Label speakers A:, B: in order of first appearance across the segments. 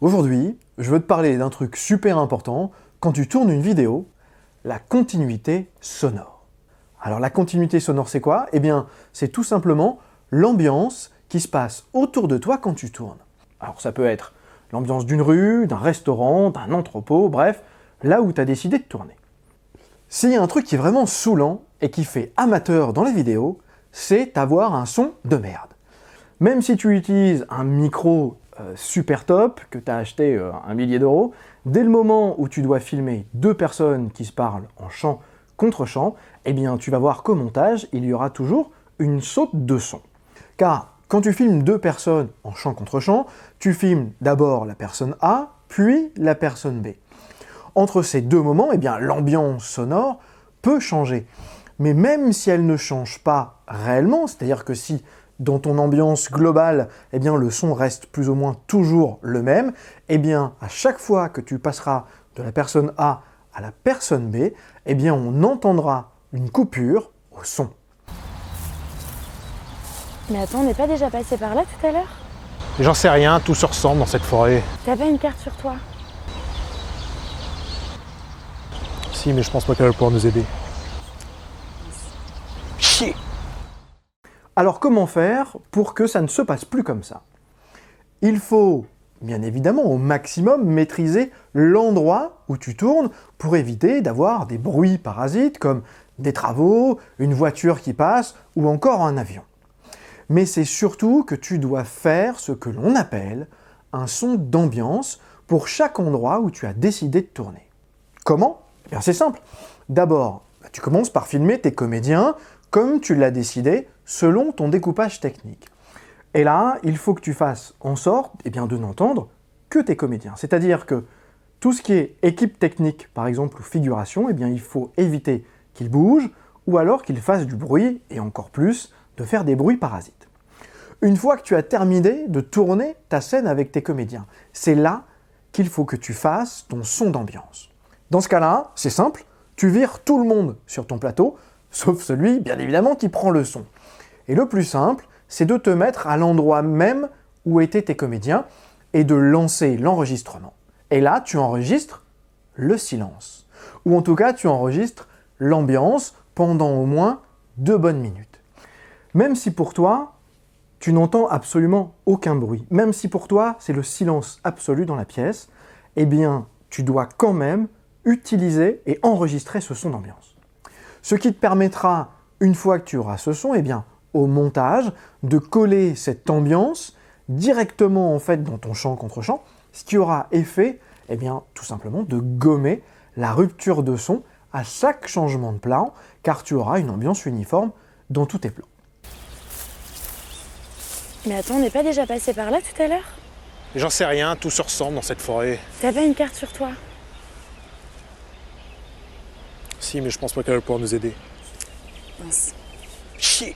A: Aujourd'hui, je veux te parler d'un truc super important quand tu tournes une vidéo, la continuité sonore. Alors la continuité sonore c'est quoi? Eh bien, c'est tout simplement l'ambiance qui se passe autour de toi quand tu tournes. Alors ça peut être l'ambiance d'une rue, d'un restaurant, d'un entrepôt, bref, là où tu as décidé de tourner. S'il y a un truc qui est vraiment saoulant et qui fait amateur dans les vidéos, c'est avoir un son de merde. Même si tu utilises un micro super top, que tu as acheté 1 millier d'euros, dès le moment où tu dois filmer deux personnes qui se parlent en chant contre chant, eh bien tu vas voir qu'au montage, il y aura toujours une saute de son. Car quand tu filmes deux personnes en chant contre chant, tu filmes d'abord la personne A, puis la personne B. Entre ces deux moments, eh bien l'ambiance sonore peut changer. Mais même si elle ne change pas réellement, c'est-à-dire que si dans ton ambiance globale, eh bien, le son reste plus ou moins toujours le même, eh bien, à chaque fois que tu passeras de la personne A à la personne B, eh bien, on entendra une coupure au son.
B: Mais attends, on n'est pas déjà passé par là tout à l'heure?
C: J'en sais rien, tout se ressemble dans cette forêt.
B: T'as pas une carte sur toi?
C: Si, mais je pense pas qu'elle va pouvoir nous aider. Chier!
A: Alors comment faire pour que ça ne se passe plus comme ça? Il faut, bien évidemment, au maximum maîtriser l'endroit où tu tournes pour éviter d'avoir des bruits parasites comme des travaux, une voiture qui passe ou encore un avion. Mais c'est surtout que tu dois faire ce que l'on appelle un son d'ambiance pour chaque endroit où tu as décidé de tourner. Comment? Eh bien c'est simple. D'abord, tu commences par filmer tes comédiens comme tu l'as décidé selon ton découpage technique. Et là, il faut que tu fasses en sorte de n'entendre que tes comédiens. C'est-à-dire que tout ce qui est équipe technique, par exemple, ou figuration, il faut éviter qu'ils bougent ou alors qu'ils fassent du bruit, et encore plus, de faire des bruits parasites. Une fois que tu as terminé de tourner ta scène avec tes comédiens, c'est là qu'il faut que tu fasses ton son d'ambiance. Dans ce cas-là, c'est simple, tu vires tout le monde sur ton plateau, sauf celui, bien évidemment, qui prend le son. Et le plus simple, c'est de te mettre à l'endroit même où étaient tes comédiens et de lancer l'enregistrement. Et là, tu enregistres le silence. Ou en tout cas, tu enregistres l'ambiance pendant au moins 2 bonnes minutes. Même si pour toi, tu n'entends absolument aucun bruit, même si pour toi, c'est le silence absolu dans la pièce, eh bien, tu dois quand même utiliser et enregistrer ce son d'ambiance. Ce qui te permettra, une fois que tu auras ce son, au montage, de coller cette ambiance directement dans ton chant contre chant, ce qui aura effet, tout simplement de gommer la rupture de son à chaque changement de plan, car tu auras une ambiance uniforme dans tous tes plans.
B: Mais attends, on n'est pas déjà passé par là tout à l'heure?
C: J'en sais rien, tout se ressemble dans cette forêt.
B: T'as pas une carte sur toi?
C: Si, mais je pense pas qu'elle va pouvoir nous aider.
B: Mince.
C: Chier!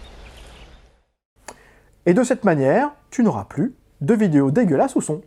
A: Et de cette manière, tu n'auras plus de vidéos dégueulasses au son.